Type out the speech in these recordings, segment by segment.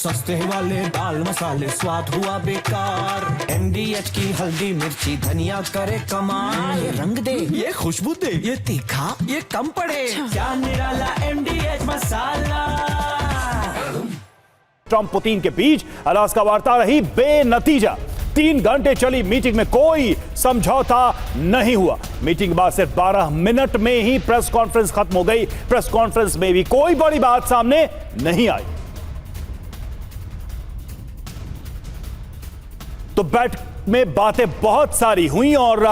सस्ते वाले दाल मसाले स्वाद हुआ बेकार। MDH की हल्दी मिर्ची धनिया करे कमाल। ये रंग दे, ये खुशबू दे, ये तीखा, ये कम पड़े। क्या निराला MDH मसाला। ट्रंप पुतिन के बीच अलास्का वार्ता रही बेनतीजा। 3 घंटे चली मीटिंग में कोई समझौता नहीं हुआ। मीटिंग के बाद सिर्फ 12 मिनट में ही प्रेस कॉन्फ्रेंस खत्म हो गई। प्रेस कॉन्फ्रेंस में भी कोई बड़ी बात सामने नहीं आई। तो बैठक में बातें बहुत सारी हुई और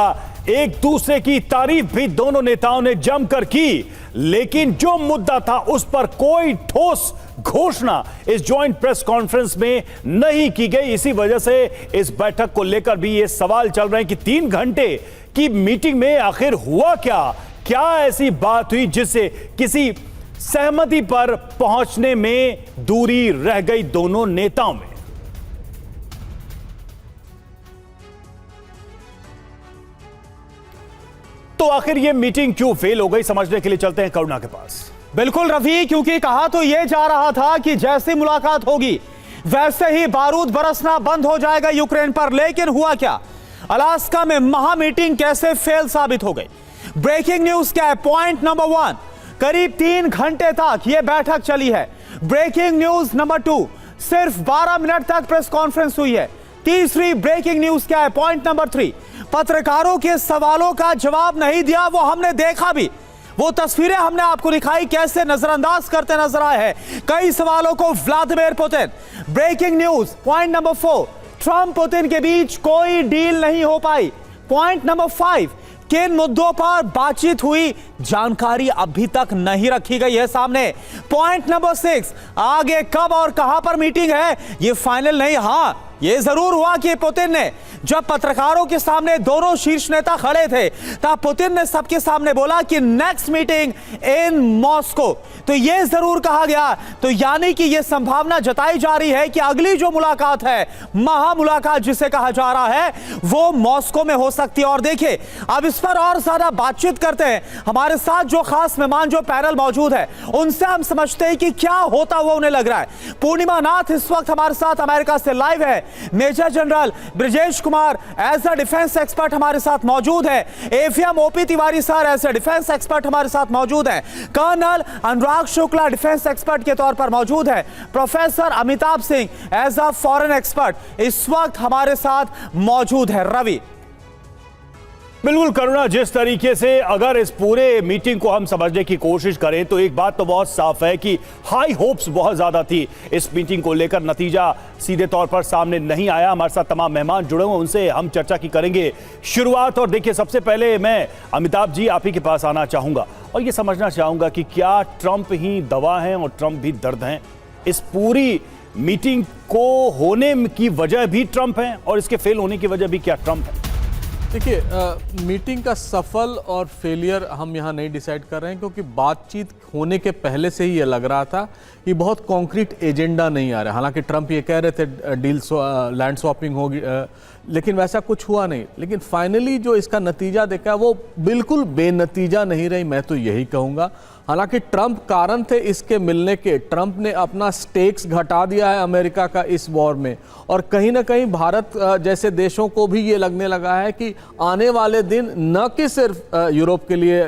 एक दूसरे की तारीफ भी दोनों नेताओं ने जमकर की, लेकिन जो मुद्दा था उस पर कोई ठोस घोषणा इस जॉइंट प्रेस कॉन्फ्रेंस में नहीं की गई। इसी वजह से इस बैठक को लेकर भी ये सवाल चल रहे हैं कि 3 घंटे की मीटिंग में आखिर हुआ क्या? क्या ऐसी बात हुई जिससे किसी सहमति पर पहुंचने में दूरी रह गई दोनों नेताओं में? तो आखिर ये मीटिंग क्यों फेल हो गई, समझने के लिए चलते हैं करुणा के पास। बिल्कुल रवि, क्योंकि कहा तो यह जा रहा था कि जैसी मुलाकात होगी वैसे ही बारूद बरसना बंद हो जाएगा यूक्रेन पर, लेकिन हुआ क्या? अलास्का में महा मीटिंग कैसे फेल साबित हो गई? ब्रेकिंग न्यूज क्या है? पॉइंट नंबर 1, करीब 3 घंटे तक यह बैठक चली है। ब्रेकिंग न्यूज नंबर 2, सिर्फ 12 मिनट तक प्रेस कॉन्फ्रेंस हुई है। तीसरी ब्रेकिंग न्यूज क्या है? पॉइंट नंबर 3, पत्रकारों के सवालों का जवाब नहीं दिया। वो हमने देखा भी, वो तस्वीरें हमने आपको दिखाई कैसे नजरअंदाज करते नजर आए हैं कई सवालों को Vladimir Putin. Breaking news point number 4, Trump Putin के बीच कोई डील नहीं हो पाई। पॉइंट नंबर 5, किन मुद्दों पर बातचीत हुई जानकारी अभी तक नहीं रखी गई है सामने। पॉइंट नंबर 6, आगे कब और कहां पर मीटिंग है ये फाइनल नहीं। हां, ये जरूर हुआ कि पुतिन ने जब पत्रकारों के सामने दोनों शीर्ष नेता खड़े थे तब पुतिन ने सबके सामने बोला कि नेक्स्ट मीटिंग इन मॉस्को। तो ये जरूर कहा गया, तो यानी कि ये संभावना जताई जा रही है कि अगली जो मुलाकात है, महा मुलाकात जिसे कहा जा रहा है, वो मॉस्को में हो सकती है। और देखिए, अब इस पर और ज्यादा बातचीत करते हैं। हमारे साथ जो खास मेहमान जो पैनल मौजूद है उनसे हम समझते हैं कि क्या होता हुआ उन्हें लग रहा है। पूर्णिमा नाथ इस वक्त हमारे साथ अमेरिका से लाइव है। Major general Brijesh Kumar as a defence expert हमारे साथ मौजूद है। FM OP Tiwari sir as a defence expert हमारे साथ मौजूद है। Colonel Anurag Shukla defence expert के तौर पर मौजूद है। Professor Amitabh Singh as a foreign expert इस वक्त हमारे साथ मौजूद है। रवि, बिल्कुल करुणा, जिस तरीके से अगर इस पूरे मीटिंग को हम समझने की कोशिश करें तो एक बात तो बहुत साफ है कि हाई होप्स बहुत ज्यादा थी इस मीटिंग को लेकर। नतीजा सीधे तौर पर सामने नहीं आया। हमारे साथ तमाम मेहमान जुड़े हुए, उनसे हम चर्चा की करेंगे शुरुआत। और देखिए, सबसे पहले मैं अमिताभ जी आप ही के पास आना चाहूंगा और ये समझना चाहूंगा कि क्या ट्रंप ही दवा हैं और ट्रंप भी दर्द हैं? इस पूरी मीटिंग को होने की वजह भी ट्रंप है और इसके फेल होने की वजह भी क्या ट्रंप है? देखिए, मीटिंग का सफल और फेलियर हम यहाँ नहीं डिसाइड कर रहे हैं, क्योंकि बातचीत होने के पहले से ही ये लग रहा था कि बहुत कॉन्क्रीट एजेंडा नहीं आ रहा। हालांकि ट्रंप ये कह रहे थे लैंड स्वैपिंग होगी, लेकिन वैसा कुछ हुआ नहीं। लेकिन फाइनली जो इसका नतीजा देखा वो बिल्कुल बेनतीजा नहीं रही, मैं तो यही कहूँगा। हालांकि ट्रंप कारण थे इसके मिलने के। ट्रंप ने अपना स्टेक्स घटा दिया है अमेरिका का इस वॉर में, और कहीं ना कहीं भारत जैसे देशों को भी ये लगने लगा है कि आने वाले दिन न कि सिर्फ यूरोप के लिए,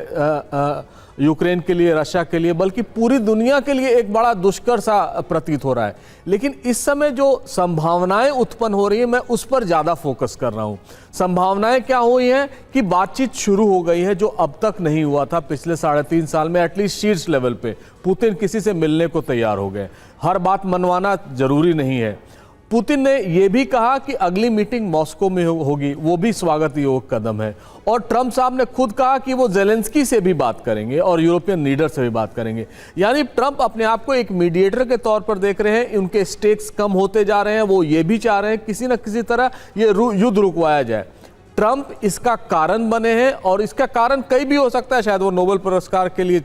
यूक्रेन के लिए, रशिया के लिए, बल्कि पूरी दुनिया के लिए एक बड़ा दुष्कर सा प्रतीत हो रहा है। लेकिन इस समय जो संभावनाएं उत्पन्न हो रही है, मैं उस पर ज़्यादा फोकस कर रहा हूं। संभावनाएं क्या हुई हैं कि बातचीत शुरू हो गई है, जो अब तक नहीं हुआ था पिछले 3.5 साल में। एटलीस्ट शीर्ष लेवल पे पुतिन किसी से मिलने को तैयार हो गए। हर बात मनवाना जरूरी नहीं है। पुतिन ने यह भी कहा कि अगली मीटिंग मॉस्को में होगी, वो भी स्वागत योग्य कदम है। और ट्रंप साहब ने खुद कहा कि वो जेलेंस्की से भी बात करेंगे और यूरोपियन लीडर से भी बात करेंगे। यानी ट्रंप अपने आप को एक मीडिएटर के तौर पर देख रहे हैं। उनके स्टेक्स कम होते जा रहे हैं। वो ये भी चाह रहे हैं किसी न किसी तरह ये युद्ध रुकवाया जाए। ट्रंप इसका कारण बने हैं, और इसका कारण कई भी हो सकता है। शायद वो नोबेल पुरस्कार के लिए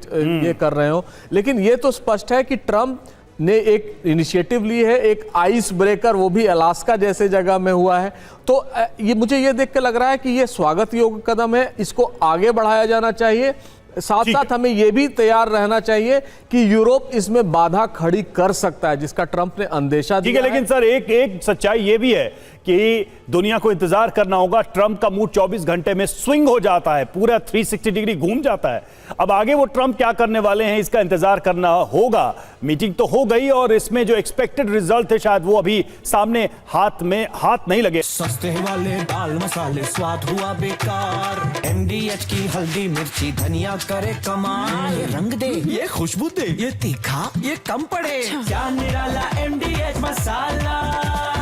ये कर रहे हो, लेकिन ये तो स्पष्ट है कि ट्रंप ने एक इनिशिएटिव ली है, एक आइस ब्रेकर, वो भी अलास्का जैसे जगह में हुआ है। तो ये मुझे ये देख के लग रहा है कि ये स्वागत योग्य कदम है, इसको आगे बढ़ाया जाना चाहिए। साथ ठीक साथ हमें यह भी तैयार रहना चाहिए कि यूरोप इसमें बाधा खड़ी कर सकता है, जिसका ट्रंप ने अंदेशा ठीक दिया है, लेकिन सर एक सच्चाई ये भी है कि दुनिया को इंतजार करना होगा। ट्रंप का मूड 24 घंटे में स्विंग हो जाता है, पूरा 360 डिग्री घूम जाता है। अब आगे वो ट्रंप क्या करने वाले हैं, इसका इंतजार करना होगा। मीटिंग तो हो गई और इसमें जो एक्सपेक्टेड रिजल्ट थे शायद वो अभी सामने हाथ नहीं लगे। सस्ते वाले दाल मसाले स्वाद हुआ बेकार, MDH की हल्दी मिर्ची धनिया करे कमाल। ये रंग दे, ये खुशबू दे, ये तीखा, ये कम पड़े, क्या निराला MDH मसाला।